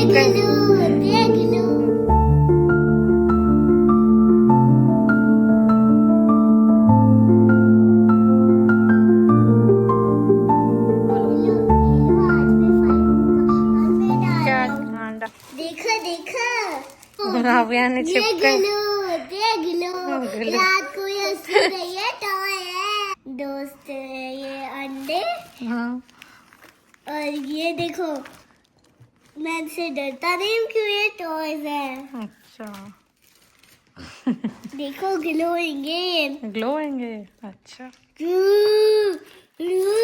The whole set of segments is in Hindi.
देख लो देख लो। क्या ढांडा देखो देखो आव्या ने ये चिपका गलो देख लो। गलो। रात को ये सो रही है टॉय है दोस्त है ये अंडे। हाँ और ये देखो मैं इनसे डरता नहीं हूँ क्यों ये टॉयज है। अच्छा देखो ग्लोइंगे ये। ग्लोएंगे अच्छा। हेलो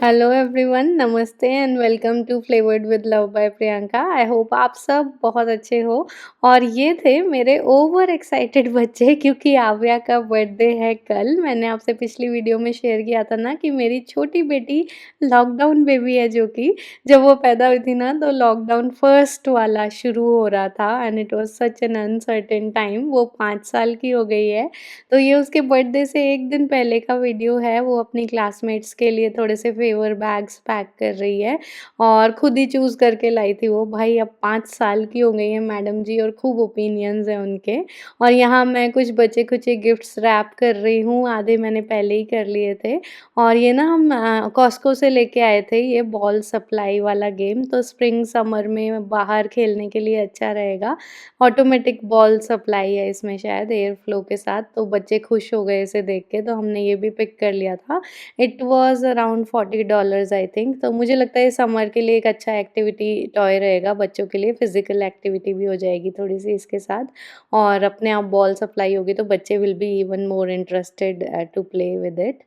हेलो एवरीवन, नमस्ते and welcome to flavoured with love by Priyanka. I hope आप सब बहुत अच्छे हो। और ये थे मेरे ओवर एक्साइटेड बच्चे क्योंकि आव्या का बर्थडे है कल। मैंने आपसे पिछली वीडियो में शेयर किया था ना कि मेरी छोटी बेटी लॉकडाउन बेबी है, जो कि जब वो पैदा हुई थी ना तो लॉकडाउन फर्स्ट वाला शुरू हो रहा था and it was such an uncertain time. वो 5 साल की हो गई है। तो ये उसके बर्थडे से एक दिन पहले का वीडियो है। वो अपनी क्लासमेट्स के लिए थोड़े से फेवर बैग्स पैक कर रही है और खुद ही चूज़ करके लाई थी वो। भाई अब 5 साल की हो गई है मैडम जी और खूब ओपिनियंस हैं उनके। और यहाँ मैं कुछ बचे खुचे गिफ्ट्स रैप कर रही हूँ, आधे मैंने पहले ही कर लिए थे। और ये ना हम कॉस्को से लेके आए थे ये बॉल सप्लाई वाला गेम। तो स्प्रिंग समर में बाहर खेलने के लिए अच्छा रहेगा। ऑटोमेटिक बॉल सप्लाई है इसमें शायद एयर फ्लो के साथ। तो बच्चे खुश हो गए इसे देख के, तो हमने ये भी पिक कर लिया था। It was around $40 I think. तो मुझे लगता है ये समर के लिए एक अच्छा एक्टिविटी टॉय रहेगा बच्चों के लिए। फिजिकल एक्टिविटी भी हो जाएगी थोड़ी सी इसके साथ और अपने आप बॉल सप्लाई होगी तो बच्चे will be even more interested to play with it.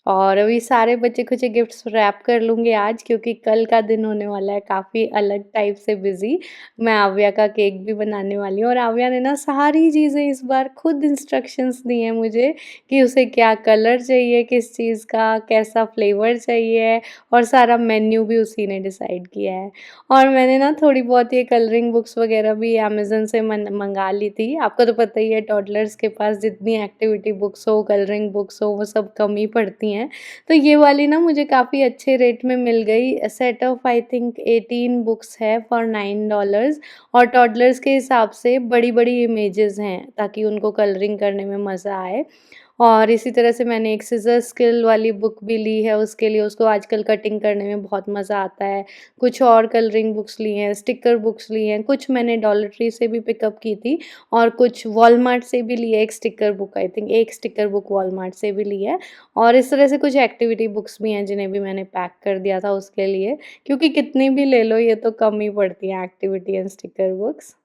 और अभी सारे बचे-खुचे गिफ्ट्स रैप कर लूँगी आज क्योंकि कल का दिन होने वाला है काफ़ी अलग टाइप से बिज़ी। मैं आव्या का केक भी बनाने वाली हूँ और आव्या ने ना सारी चीज़ें इस बार खुद इंस्ट्रक्शंस दी हैं मुझे कि उसे क्या कलर चाहिए, किस चीज़ का, कैसा फ्लेवर चाहिए और सारा मेन्यू भी उसी ने डिसाइड किया है। और मैंने ना थोड़ी बहुत ये कलरिंग बुक्स वगैरह भी अमेज़न से मंगा ली थी। आपको तो पता ही है टॉडलर्स के पास जितनी एक्टिविटी बुक्स हो, कलरिंग बुक्स हो, वो सब कम ही पड़ती हैं। तो ये वाली ना मुझे काफ़ी अच्छे रेट में मिल गई। Set of I think 18 books है फॉर $9 और टॉडलर्स के हिसाब से बड़ी-बड़ी इमेजेस हैं ताकि उनको कलरिंग करने में मज़ा आए। और इसी तरह से मैंने एक सिज़र स्किल वाली बुक भी ली है उसके लिए, उसको आजकल कटिंग करने में बहुत मज़ा आता है। कुछ और कलरिंग बुक्स ली हैं, स्टिकर बुक्स ली हैं, कुछ मैंने डॉलर ट्री से भी पिकअप की थी और कुछ वॉलमार्ट से भी ली है। एक स्टिकर बुक आई थिंक, एक स्टिकर बुक वॉलमार्ट से भी ली है। और इस तरह से कुछ एक्टिविटी बुक्स भी हैं जिन्हें भी मैंने पैक कर दिया था उसके लिए, क्योंकि कितनी भी ले लो ये तो कम ही पड़ती हैं एक्टिविटी एंड स्टिकर बुक्स।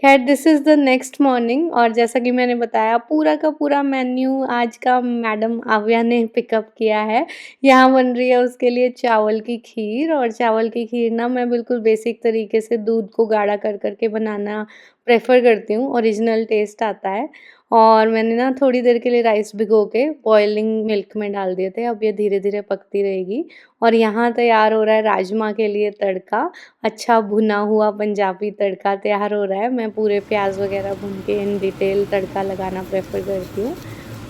खैर this is the next morning और जैसा कि मैंने बताया पूरा का पूरा मेन्यू आज का मैडम आव्या ने पिकअप किया है। यहाँ बन रही है उसके लिए चावल की खीर और चावल की खीर ना मैं बिल्कुल बेसिक तरीके से दूध को गाढ़ा कर कर के बनाना प्रेफ़र करती हूँ, ओरिजिनल टेस्ट आता है। और मैंने ना थोड़ी देर के लिए राइस भिगो के बॉइलिंग मिल्क में डाल दिए थे, अब ये धीरे-धीरे पकती रहेगी। और यहाँ तैयार हो रहा है राजमा के लिए तड़का। अच्छा भुना हुआ पंजाबी तड़का तैयार हो रहा है। मैं पूरे प्याज़ वगैरह भून के इन डिटेल तड़का लगाना प्रेफ़र करती हूँ।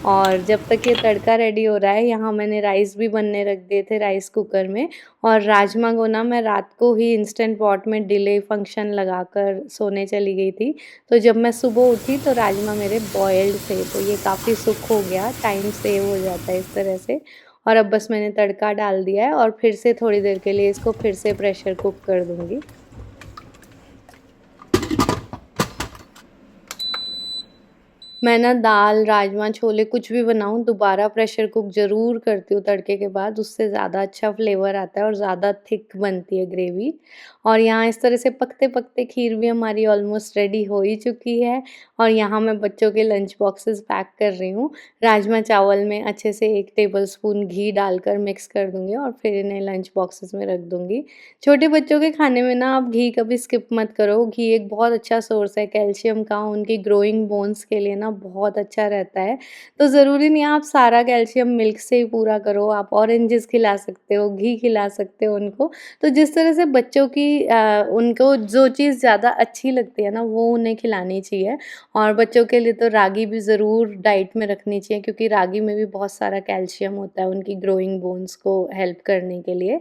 और जब तक ये तड़का रेडी हो रहा है यहाँ मैंने राइस भी बनने रख दिए थे राइस कुकर में। और राजमा को ना मैं रात को ही इंस्टेंट पॉट में डिले फंक्शन लगाकर सोने चली गई थी। तो जब मैं सुबह उठी तो राजमा मेरे बॉइल्ड थे, तो ये काफ़ी सुख हो गया, टाइम सेव हो जाता है इस तरह से। और अब बस मैंने तड़का डाल दिया है और फिर से थोड़ी देर के लिए इसको फिर से प्रेशर कुक कर दूँगी। मैं ना दाल, राजमा, छोले कुछ भी बनाऊँ दोबारा प्रेशर कुक ज़रूर करती हूँ तड़के के बाद, उससे ज़्यादा अच्छा फ्लेवर आता है और ज़्यादा थिक बनती है ग्रेवी। और यहाँ इस तरह से पकते-पकते खीर भी हमारी ऑलमोस्ट रेडी हो ही चुकी है और यहाँ मैं बच्चों के लंच बॉक्सेस पैक कर रही हूँ। राजमा चावल में अच्छे से 1 टेबलस्पून घी डालकर मिक्स कर दूँगी और फिर इन्हें लंच बॉक्सेस में रख दूँगी। छोटे बच्चों के खाने में ना आप घी कभी स्किप मत करो, घी एक बहुत अच्छा सोर्स है कैल्शियम का, उनकी ग्रोइंग बोन्स के लिए ना बहुत अच्छा रहता है। तो ज़रूरी नहीं है आप सारा कैल्शियम मिल्क से ही पूरा करो, आप ऑरेंजेस खिला सकते हो, घी खिला सकते हो उनको। तो जिस तरह से बच्चों की उनको जो चीज़ ज़्यादा अच्छी लगती है ना वो उन्हें खिलानी चाहिए। और बच्चों के लिए तो रागी भी ज़रूर डाइट में रखनी चाहिए क्योंकि रागी में भी बहुत सारा कैल्शियम होता है उनकी ग्रोइंग बोन्स को हेल्प करने के लिए।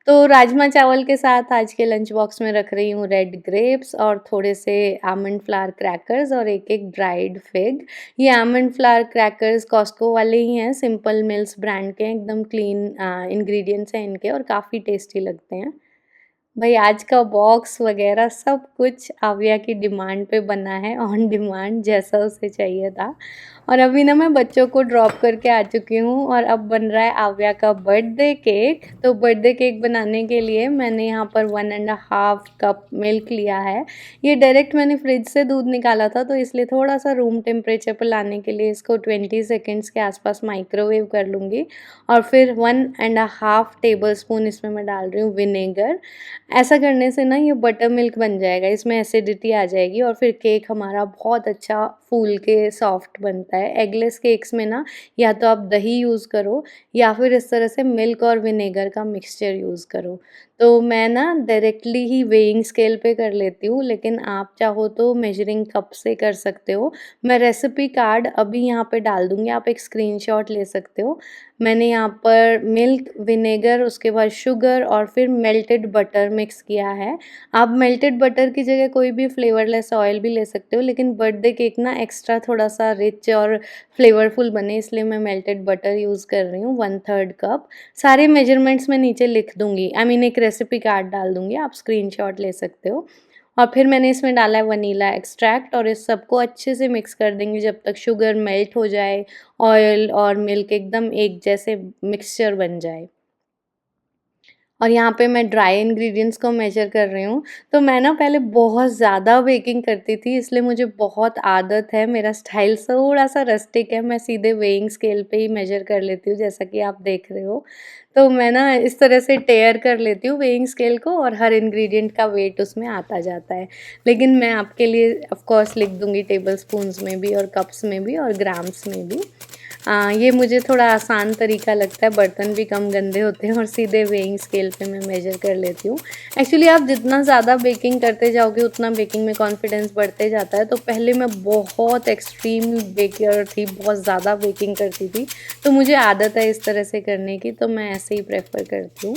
तो राजमा चावल के साथ आज के लंच बॉक्स में रख रही हूँ रेड ग्रेप्स और थोड़े से आमंड फ्लावर क्रैकर्स और एक ड्राइड फिग। ये आमंड फ्लावर क्रैकर्स कॉस्को वाले ही हैं, सिंपल मिल्स ब्रांड के हैं, एकदम क्लीन इंग्रेडिएंट्स हैं इनके और काफ़ी टेस्टी लगते हैं। भाई आज का बॉक्स वगैरह सब कुछ आव्या की डिमांड पे बना है, ऑन डिमांड, जैसा उसे चाहिए था। और अभी ना मैं बच्चों को ड्रॉप करके आ चुकी हूँ और अब बन रहा है आव्या का बर्थडे केक। तो बर्थडे केक बनाने के लिए मैंने यहाँ पर 1.5 कप मिल्क लिया है। ये डायरेक्ट मैंने फ्रिज से दूध निकाला था, तो इसलिए थोड़ा सा रूम टेम्परेचर पर लाने के लिए इसको 20 सेकेंड्स के आसपास माइक्रोवेव कर लूँगी। और फिर 1.5 टेबल स्पून इसमें मैं डाल रही हूँ विनेगर। ऐसा करने से ना ये बटर मिल्क बन जाएगा, इसमें एसिडिटी आ जाएगी और फिर केक हमारा बहुत अच्छा फूल के सॉफ्ट बनता है। एगलेस केक्स में ना या तो आप दही यूज़ करो या फिर इस तरह से मिल्क और विनेगर का मिक्सचर यूज़ करो। तो मैं ना डायरेक्टली ही वेइंग स्केल पे कर लेती हूँ, लेकिन आप चाहो तो मेजरिंग कप से कर सकते हो। मैं रेसिपी कार्ड अभी यहाँ पे डाल दूँगी, आप एक स्क्रीनशॉट ले सकते हो। मैंने यहाँ पर मिल्क, विनेगर, उसके बाद शुगर और फिर मेल्टेड बटर मिक्स किया है। आप मेल्टेड बटर की जगह कोई भी फ्लेवरलेस ऑयल भी ले सकते हो, लेकिन बर्थडे केक ना एक्स्ट्रा थोड़ा सा रिच और फ्लेवरफुल बने, इसलिए मैं मेल्टेड बटर यूज़ कर रही हूँ 1/3 कप। सारे मेजरमेंट्स मैं नीचे लिख दूँगी, आई मीन एक रेसिपी कार्ड डाल दूँगी, आप स्क्रीनशॉट ले सकते हो। और फिर मैंने इसमें डाला है वनीला एक्सट्रैक्ट और इस सबको अच्छे से मिक्स कर देंगे जब तक शुगर मेल्ट हो जाए, ऑयल और मिल्क एकदम एक जैसे मिक्सचर बन जाए। और यहाँ पे मैं ड्राई इंग्रेडिएंट्स को मेजर कर रही हूँ। तो मैं ना पहले बहुत ज़्यादा बेकिंग करती थी, इसलिए मुझे बहुत आदत है, मेरा स्टाइल थोड़ा-सा रस्टिक है, मैं सीधे वेइंग स्केल पे ही मेजर कर लेती हूँ, जैसा कि आप देख रहे हो। तो मैं ना इस तरह से टेयर कर लेती हूँ वेइंग स्केल को और हर इंग्रेडिएंट का वेट उसमें आता जाता है। लेकिन मैं आपके लिए ऑफ़ कोर्स लिख दूँगी टेबल स्पून्स में भी और कप्स में भी और ग्राम्स में भी। ये मुझे थोड़ा आसान तरीका लगता है, बर्तन भी कम गंदे होते हैं और सीधे वेइंग स्केल पे मैं मेजर कर लेती हूँ। एक्चुअली आप जितना ज़्यादा बेकिंग करते जाओगे उतना बेकिंग में कॉन्फिडेंस बढ़ते जाता है। तो पहले मैं बहुत एक्सट्रीम बेकर थी, बहुत ज़्यादा बेकिंग करती थी, तो मुझे आदत है इस तरह से करने की, तो मैं ऐसे ही प्रेफर करती हूँ।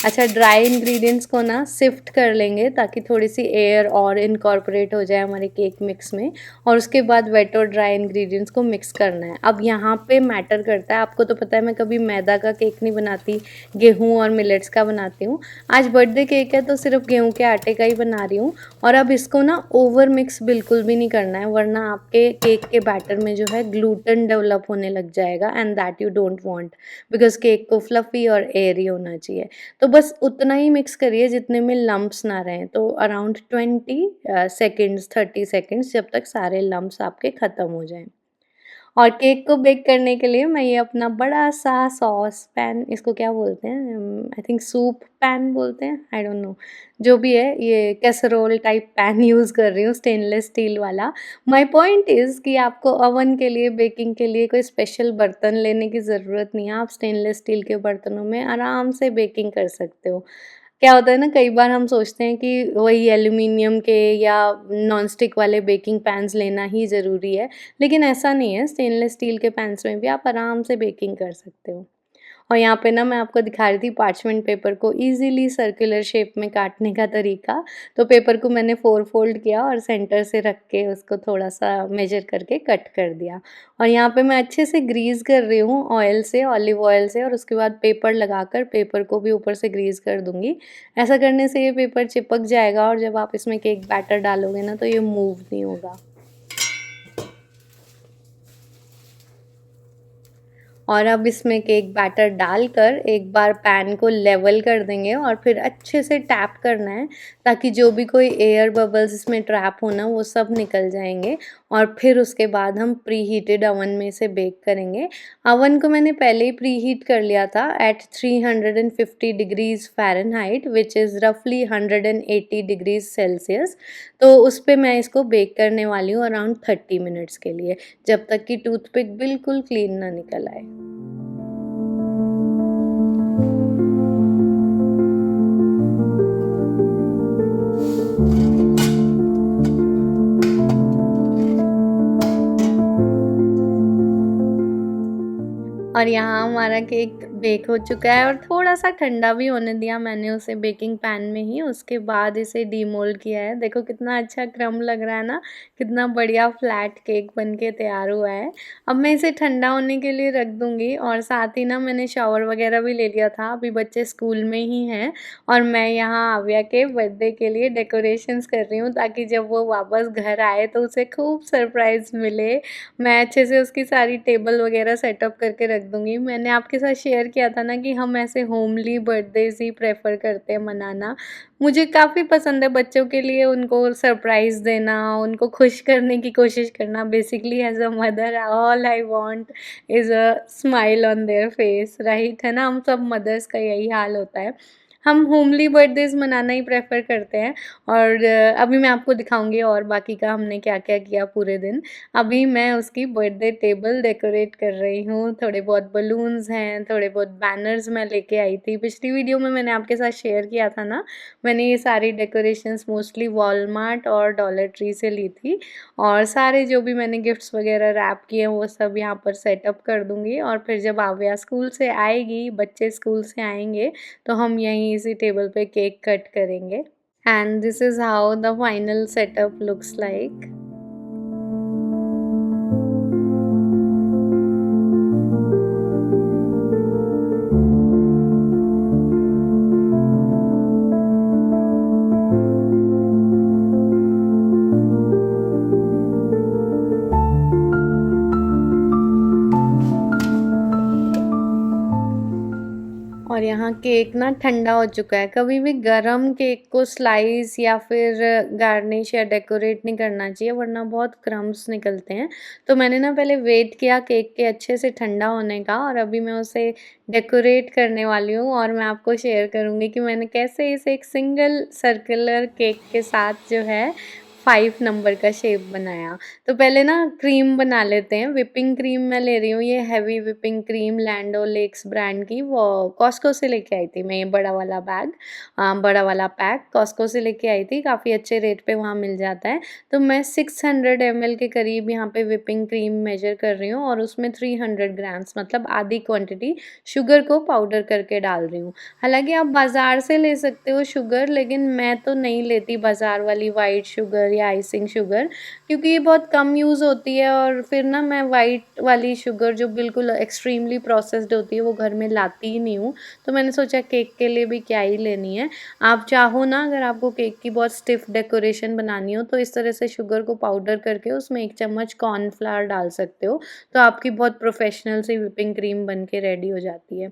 अच्छा, ड्राई इंग्रेडिएंट्स को ना सिफ्ट कर लेंगे ताकि थोड़ी सी एयर और इनकॉर्पोरेट हो जाए हमारे केक मिक्स में, और उसके बाद वेट और ड्राई इंग्रेडिएंट्स को मिक्स करना है। अब यहाँ पे मैटर करता है, आपको तो पता है मैं कभी मैदा का केक नहीं बनाती, गेहूँ और मिलेट्स का बनाती हूँ। आज बर्थडे केक है तो सिर्फ गेहूँ के आटे का ही बना रही हूँ। और अब इसको ना ओवर मिक्स बिल्कुल भी नहीं करना है, वरना आपके केक के बैटर में जो है ग्लूटेन डेवलप होने लग जाएगा and that you don't want, because cake को फ्लफ़ी और एयरी होना चाहिए। तो बस उतना ही मिक्स करिए जितने में लम्प्स ना रहें, तो अराउंड 20 सेकेंड्स, 30 सेकेंड्स, जब तक सारे लम्प्स आपके ख़त्म हो जाएं। और केक को बेक करने के लिए मैं ये अपना बड़ा सा सॉस पैन, इसको क्या बोलते हैं, आई थिंक सूप पैन बोलते हैं, आई डोंट नो, जो भी है, ये कैसरोल टाइप पैन यूज़ कर रही हूँ, स्टेनलेस स्टील वाला। माय पॉइंट इज़ कि आपको ओवन के लिए, बेकिंग के लिए कोई स्पेशल बर्तन लेने की ज़रूरत नहीं है, आप स्टेनलेस स्टील के बर्तनों में आराम से बेकिंग कर सकते हो। क्या होता है ना, कई बार हम सोचते हैं कि वही एल्यूमीनियम के या नॉन स्टिक वाले बेकिंग पैन्स लेना ही ज़रूरी है, लेकिन ऐसा नहीं है, स्टेनलेस स्टील के पैन्स में भी आप आराम से बेकिंग कर सकते हो। और यहाँ पे ना मैं आपको दिखा रही थी पार्चमेंट पेपर को ईज़िली सर्कुलर शेप में काटने का तरीका। तो पेपर को मैंने 4 फोल्ड किया और सेंटर से रख के उसको थोड़ा-सा मेजर करके कट कर दिया। और यहाँ पे मैं अच्छे से ग्रीस कर रही हूँ ऑयल से, ऑलिव ऑयल से, और उसके बाद पेपर लगाकर पेपर को भी ऊपर से ग्रीस कर दूँगी। ऐसा करने से ये पेपर चिपक जाएगा और जब आप इसमें केक बैटर डालोगे ना तो ये मूव नहीं होगा। और अब इसमें केक बैटर डालकर एक बार पैन को लेवल कर देंगे और फिर अच्छे से टैप करना है ताकि जो भी कोई एयर बबल्स इसमें ट्रैप होना वो सब निकल जाएंगे। और फिर उसके बाद हम प्री हीटेड अवन में इसे बेक करेंगे। अवन को मैंने पहले ही प्री हीट कर लिया था at 350 degrees Fahrenheit which is रफली 180 डिग्रीज़ सेल्सियस। तो उस पे मैं इसको बेक करने वाली हूँ अराउंड 30 मिनट्स के लिए, जब तक कि टूथपिक बिल्कुल क्लीन ना निकल आए। और यहाँ हमारा केक बेक हो चुका है और थोड़ा-सा ठंडा भी होने दिया मैंने उसे बेकिंग पैन में ही, उसके बाद इसे डीमोल्ड किया है। देखो कितना अच्छा क्रम्ब लग रहा है ना, कितना बढ़िया फ्लैट केक बन के तैयार हुआ है। अब मैं इसे ठंडा होने के लिए रख दूँगी और साथ ही ना मैंने शावर वगैरह भी ले लिया था, अभी बच्चे स्कूल में ही हैं और मैं यहाँ आव्या के बर्थडे के लिए डेकोरेशंस कर रही हूँ ताकि जब वो वापस घर आए तो उसे खूब सरप्राइज़ मिले। मैं अच्छे से उसकी सारी टेबल वगैरह सेटअप करके रख दूँगी। मैंने आपके साथ शेयर किया था ना कि हम ऐसे होमली बर्थडेज़ ही प्रेफ़र करते हैं मनाना। मुझे काफ़ी पसंद है बच्चों के लिए उनको सरप्राइज़ देना, उनको खुश करने की कोशिश करना। Basically as a mother all I want is a smile on their face, right? है ना? हम सब मदर्स का यही हाल होता है। हम होमली बर्थडेज़ मनाना ही प्रेफ़र करते हैं और अभी मैं आपको दिखाऊँगी और बाकी का हमने क्या-क्या किया पूरे दिन। अभी मैं उसकी बर्थडे टेबल डेकोरेट कर रही हूँ, थोड़े बहुत बलून्स हैं, थोड़े बहुत बैनर्स मैं लेके आई थी। पिछली वीडियो में मैंने आपके साथ शेयर किया था ना, मैंने ये सारी डेकोरेशंस मोस्टली वॉलमार्ट और डॉलर ट्री से ली थी और सारे जो भी मैंने गिफ्ट्स वगैरह रैप किए हैं वो सब यहाँ पर सेटअप कर दूँगी और फिर जब आव्या स्कूल से आएगी, बच्चे स्कूल से आएँगे, तो हम यहीं इसी टेबल पे केक कट करेंगे। And this is how the final setup looks like. और यहाँ केक ना ठंडा हो चुका है। कभी भी गरम केक को स्लाइस या फिर गार्निश या डेकोरेट नहीं करना चाहिए वरना बहुत क्रम्ब्स निकलते हैं। तो मैंने ना पहले वेट किया केक के अच्छे से ठंडा होने का और अभी मैं उसे डेकोरेट करने वाली हूँ और मैं आपको शेयर करूँगी कि मैंने कैसे इसे एक सिंगल सर्कुलर केक के साथ जो है 5 नंबर का शेप बनाया। तो पहले ना क्रीम बना लेते हैं। व्हिपिंग क्रीम मैं ले रही हूँ, ये heavy whipping cream land OLX brand की, वो कॉस्को से लेके आई थी मैं ये बड़ा वाला बैग, बड़ा वाला पैक कॉस्को से लेके आई थी, काफ़ी अच्छे रेट पे वहाँ मिल जाता है। तो मैं 600 ml के करीब यहाँ पे व्हिपिंग क्रीम मेजर कर रही हूँ और उसमें 300 ग्राम्स मतलब आधी क्वांटिटी शुगर को पाउडर करके डाल रही हूँ। हालाँकि आप बाज़ार से ले सकते हो शुगर, लेकिन मैं तो नहीं लेती बाज़ार वाली व्हाइट शुगर या आइसिंग शुगर, क्योंकि ये बहुत कम यूज़ होती है और फिर ना मैं वाइट वाली शुगर जो बिल्कुल एक्सट्रीमली प्रोसेस्ड होती है वो घर में लाती ही नहीं हूँ। तो मैंने सोचा केक के लिए भी क्या ही लेनी है। आप चाहो ना, अगर आपको केक की बहुत स्टिफ डेकोरेशन बनानी हो तो इस तरह से शुगर को पाउडर करके उसमें 1 चम्मच कॉर्नफ्लावर डाल सकते हो, तो आपकी बहुत प्रोफेशनल सी व्हिपिंग क्रीम बन के रेडी हो जाती है।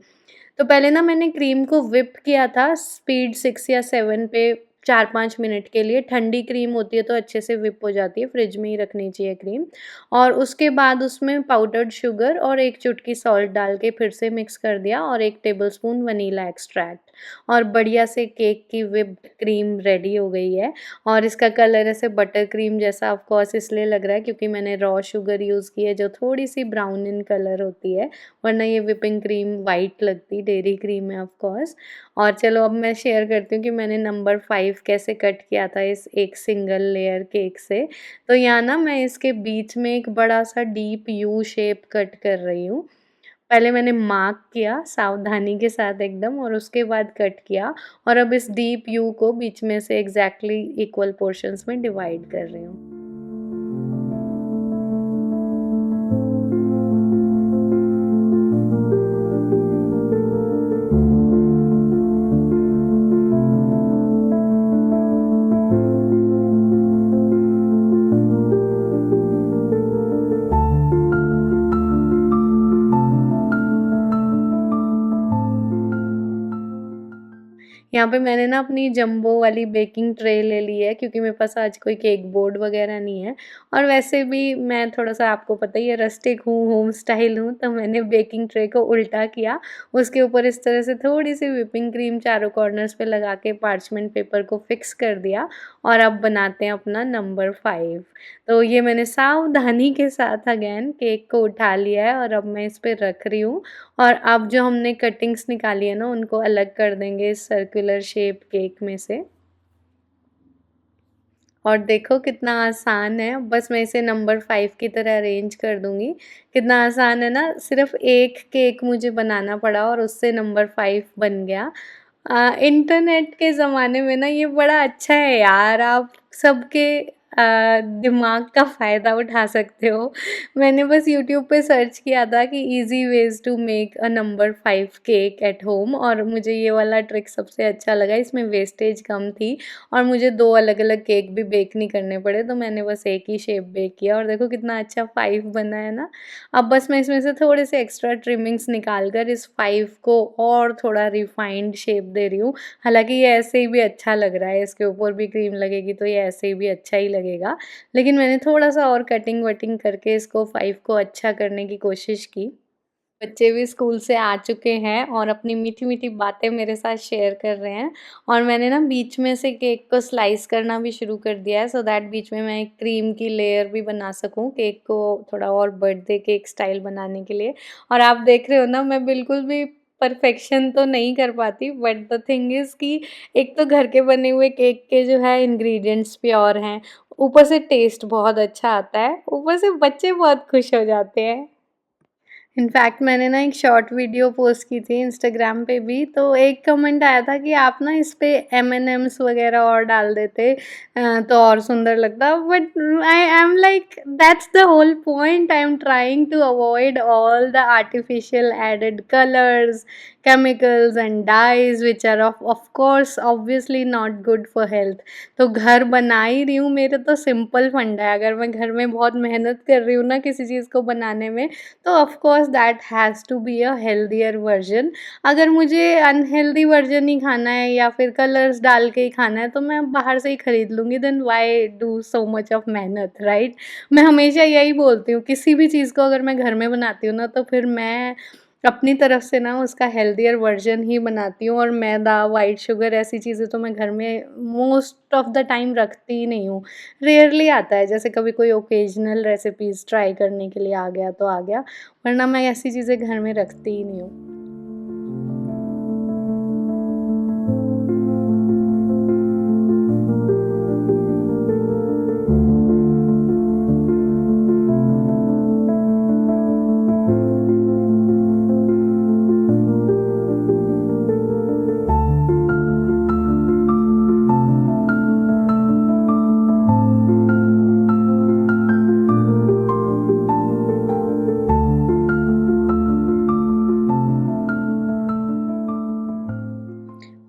तो पहले ना मैंने क्रीम को व्हिप किया था स्पीड 6 या 7 पे 4-5 मिनट के लिए। ठंडी क्रीम होती है तो अच्छे से व्हिप हो जाती है, फ्रिज में ही रखनी चाहिए क्रीम। और उसके बाद उसमें पाउडर्ड शुगर और 1 चुटकी सॉल्ट डाल के फिर से मिक्स कर दिया और 1 टेबलस्पून वनीला एक्सट्रैक्ट और बढ़िया से केक की व्हिप्ड क्रीम रेडी हो गई है। और इसका कलर ऐसे बटर क्रीम जैसा ऑफ कोर्स इसलिए लग रहा है क्योंकि मैंने रॉ शुगर यूज़ की है जो थोड़ी-सी ब्राउन इन कलर होती है, वरना ये व्हिपिंग क्रीम वाइट लगती, डेयरी क्रीम है ऑफ कोर्स। और चलो अब मैं शेयर करती हूँ कि मैंने नंबर 5 कैसे कट किया था इस एक सिंगल लेयर केक से। तो यहाँ ना मैं इसके बीच में एक बड़ा-सा डीप यू शेप कट कर रही हूँ। पहले मैंने मार्क किया सावधानी के साथ एकदम और उसके बाद कट किया और अब इस डीप यू को बीच में से एग्ज़ैक्टली इक्वल पोर्शंस में डिवाइड कर रही हूँ। यहाँ पे मैंने ना अपनी जंबो वाली बेकिंग ट्रे ले ली है क्योंकि मेरे पास आज कोई केक बोर्ड वगैरह नहीं है और वैसे भी मैं थोड़ा-सा, आपको पता ही है, रस्टिक हूँ, होम स्टाइल हूँ, तो मैंने बेकिंग ट्रे को उल्टा किया, उसके ऊपर इस तरह से थोड़ी-सी व्हिपिंग क्रीम चारों कॉर्नर्स पे लगा के पार्चमेंट पेपर को फिक्स कर दिया और अब बनाते हैं अपना नंबर 5। तो ये मैंने सावधानी के साथ अगेन केक को उठा लिया है और अब मैं इस पे रख रही हूँ और अब जो हमने कटिंग्स निकाली है ना उनको अलग कर देंगे इस सर्कुलर शेप केक में से। और देखो कितना आसान है, बस मैं इसे नंबर 5 की तरह अरेंज कर दूँगी। कितना आसान है ना, सिर्फ़ एक केक मुझे बनाना पड़ा और उससे नंबर 5 बन गया। इंटरनेट के ज़माने में ना ये बड़ा अच्छा है यार, आप सबके दिमाग का फ़ायदा उठा सकते हो। मैंने बस यूट्यूब पे सर्च किया था कि easy ways to make a number 5 cake at home, और मुझे ये वाला ट्रिक सबसे अच्छा लगा, इसमें वेस्टेज कम थी और मुझे 2 अलग-अलग केक भी बेक नहीं करने पड़े, तो मैंने बस एक ही शेप बेक किया और देखो कितना अच्छा 5 बना है ना। अब बस मैं इसमें से थोड़े से एक्स्ट्रा ट्रिमिंग्स निकाल कर इस 5 को और थोड़ा रिफाइंड शेप दे रही हूँ। हालाँकि ये ऐसे ही भी अच्छा लग रहा है, इसके ऊपर भी क्रीम लगेगी तो ये ऐसे ही भी अच्छा ही लगेगा। लेकिन मैंने थोड़ा-सा और कटिंग-वटिंग करके इसको 5 को अच्छा करने की कोशिश की। बच्चे भी स्कूल से आ चुके हैं और अपनी मीठी-मीठी बातें मेरे साथ शेयर कर रहे हैं, और मैंने ना बीच में से केक को स्लाइस करना भी शुरू कर दिया है, सो दैट बीच में मैं एक क्रीम की लेयर भी बना सकूँ केक को थोड़ा और बर्थडे केक स्टाइल बनाने के लिए। और आप देख रहे हो ना, मैं बिल्कुल भी परफेक्शन तो नहीं कर पाती, बट द थिंग इज़ कि एक तो घर के बने हुए केक के जो है इंग्रीडिएंट्स प्योर हैं, ऊपर से टेस्ट बहुत अच्छा आता है, ऊपर से बच्चे बहुत खुश हो जाते हैं। इनफैक्ट मैंने ना एक शॉर्ट वीडियो पोस्ट की थी इंस्टाग्राम पे भी, तो एक कमेंट आया था कि आप ना इस पे M&M's वगैरह और डाल देते तो और सुंदर लगता, but I am like that's the whole point, I am trying to avoid all the artificial added colours, chemicals and dyes which are of course obviously not good for health। तो घर बना ही रही हूँ, मेरे तो सिंपल फंडा है, अगर मैं घर में बहुत मेहनत कर रही हूँ ना किसी चीज़ को बनाने में, तो of course that has to be a healthier version. अगर मुझे अनहेल्दी वर्जन ही खाना है या फिर कलर्स डाल के ही खाना है, तो मैं बाहर से ही खरीद लूँगी, then why do so much of मेहनत, राइट? मैं हमेशा यही बोलती हूँ, किसी भी चीज़ को अगर मैं घर में बनाती हूँ ना, तो फिर मैं अपनी तरफ से ना उसका हेल्दियर वर्जन ही बनाती हूँ, और मैदा, व्हाइट शुगर ऐसी चीज़ें तो मैं घर में मोस्ट ऑफ द टाइम रखती ही नहीं हूँ। रेयरली आता है, जैसे कभी कोई ओकेजनल रेसिपीज़ ट्राई करने के लिए आ गया तो आ गया, वरना मैं ऐसी चीज़ें घर में रखती ही नहीं हूँ।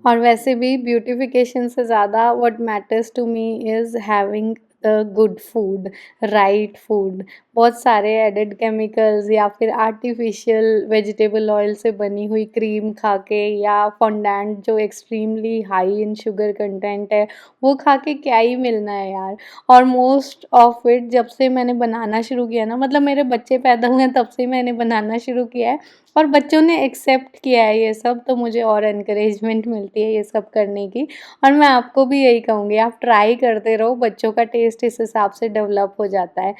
और वैसे भी ब्यूटिफिकेशन से ज़्यादा what matters to me is having the good food, right food. बहुत सारे एडेड केमिकल्स या फिर आर्टिफिशियल वेजिटेबल ऑयल से बनी हुई क्रीम खा के, या फॉन्डेंट जो extremely high in sugar content है, वो खा के क्या ही मिलना है यार। और मोस्ट ऑफ इट जब से मैंने बनाना शुरू किया ना, मतलब मेरे बच्चे पैदा हुए हैं तब से मैंने बनाना शुरू किया है, और बच्चों ने एक्सेप्ट किया है ये सब, तो मुझे और एनकरेजमेंट मिलती है ये सब करने की। और मैं आपको भी यही कहूँगी, आप ट्राई करते रहो, बच्चों का टेस्ट इस हिसाब से डेवलप हो जाता है।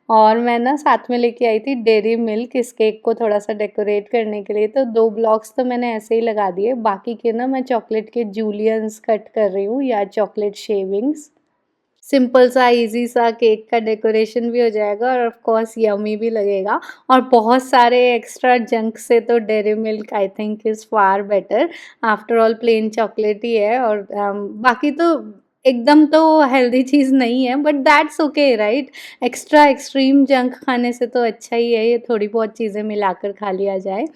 और मैं ना साथ में लेके आई थी डेयरी मिल्क इस केक को थोड़ा सा डेकोरेट करने के लिए, तो 2 ब्लॉक्स तो मैंने ऐसे ही लगा दिए, बाकी के ना मैं चॉकलेट के जूलियंस कट कर रही हूँ या चॉकलेट शेविंग्स। सिंपल सा इजी सा केक का डेकोरेशन भी हो जाएगा और ऑफ कोर्स यम्मी भी लगेगा, और बहुत सारे एक्स्ट्रा जंक से तो Dairy Milk I think is far better. After all plain chocolate ही है, और बाकी तो एकदम तो हेल्दी चीज़ नहीं है, but that's okay, right? Extra extreme junk खाने से तो अच्छा ही है ये थोड़ी बहुत चीज़ें मिलाकर खा लिया जाए।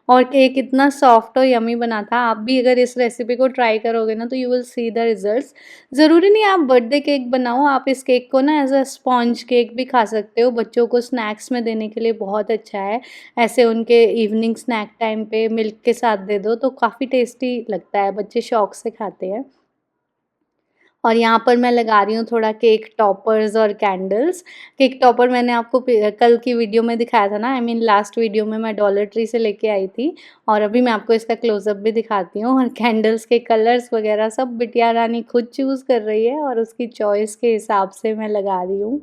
और केक इतना सॉफ्ट और यम्मी बना था, आप भी अगर इस रेसिपी को ट्राई करोगे ना, तो you will see the results. ज़रूरी नहीं आप बर्थडे केक बनाओ, आप इस केक को ना एज़ अ स्पॉन्ज केक भी खा सकते हो, बच्चों को स्नैक्स में देने के लिए बहुत अच्छा है। ऐसे उनके इवनिंग स्नैक टाइम पे मिल्क के साथ दे दो तो काफ़ी टेस्टी लगता है, बच्चे शौक से खाते हैं। और यहाँ पर मैं लगा रही हूँ थोड़ा केक टॉपर्स और कैंडल्स। केक टॉपर मैंने आपको कल की वीडियो में दिखाया था ना, आई मीन लास्ट वीडियो में मैं डॉलर ट्री से लेके आई थी, और अभी मैं आपको इसका क्लोज़अप भी दिखाती हूँ। और कैंडल्स के कलर्स वगैरह सब बिटिया रानी खुद चूज़ कर रही है, और उसकी चॉइस के हिसाब से मैं लगा रही हूँ।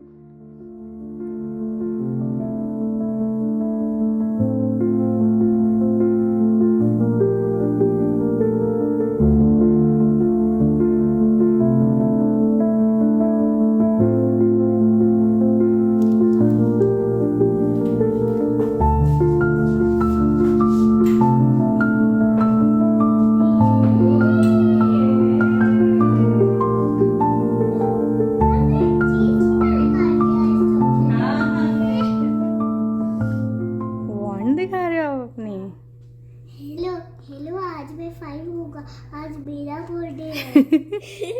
मेरा बर्थडे है।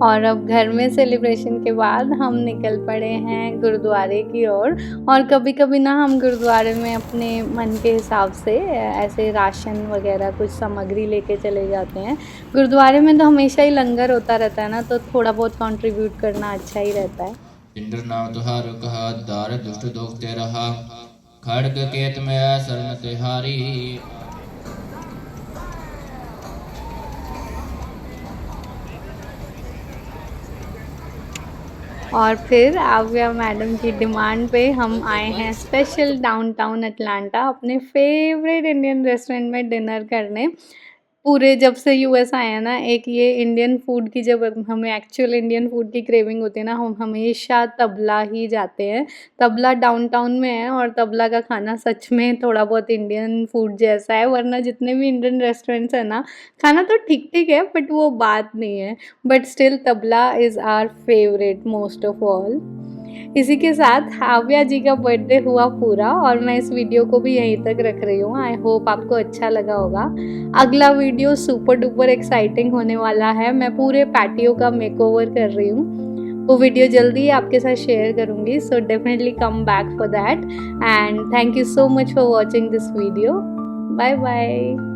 और अब घर में सेलिब्रेशन के बाद हम निकल पड़े हैं गुरुद्वारे की ओर। और कभी कभी ना हम गुरुद्वारे में अपने मन के हिसाब से ऐसे राशन वगैरह कुछ सामग्री लेके चले जाते हैं। गुरुद्वारे में तो हमेशा ही लंगर होता रहता है ना, तो थोड़ा बहुत कंट्रीब्यूट करना अच्छा ही रहता है। इंद्र नाम तुहार कहा दार दुष्ट दुख ते रहा खड़ग केत में शरण तिहारी। और फिर आव्या मैडम की डिमांड पे हम आए हैं स्पेशल डाउनटाउन अटलांटा अपने फेवरेट इंडियन रेस्टोरेंट में डिनर करने। पूरे जब से यूएस आए हैं ना, एक ये इंडियन फूड की, जब हमें एक्चुअल इंडियन फूड की क्रेविंग होती है ना, हम हमेशा तबला ही जाते हैं। तबला डाउनटाउन में है और तबला का खाना सच में थोड़ा बहुत इंडियन फूड जैसा है, वरना जितने भी इंडियन रेस्टोरेंट्स हैं ना, खाना तो ठीक ठीक है बट वो बात नहीं है। But still tabla is our favourite most of all. इसी के साथ आव्या जी का बर्थडे हुआ पूरा और मैं इस वीडियो को भी यहीं तक रख रही हूँ। आई होप आपको अच्छा लगा होगा। अगला वीडियो सुपर डुपर एक्साइटिंग होने वाला है। मैं पूरे पैटियो का मेकओवर कर रही हूँ, वो वीडियो जल्दी ही आपके साथ शेयर करूँगी। So definitely come back for that and thank you so much for watching this video. Bye bye.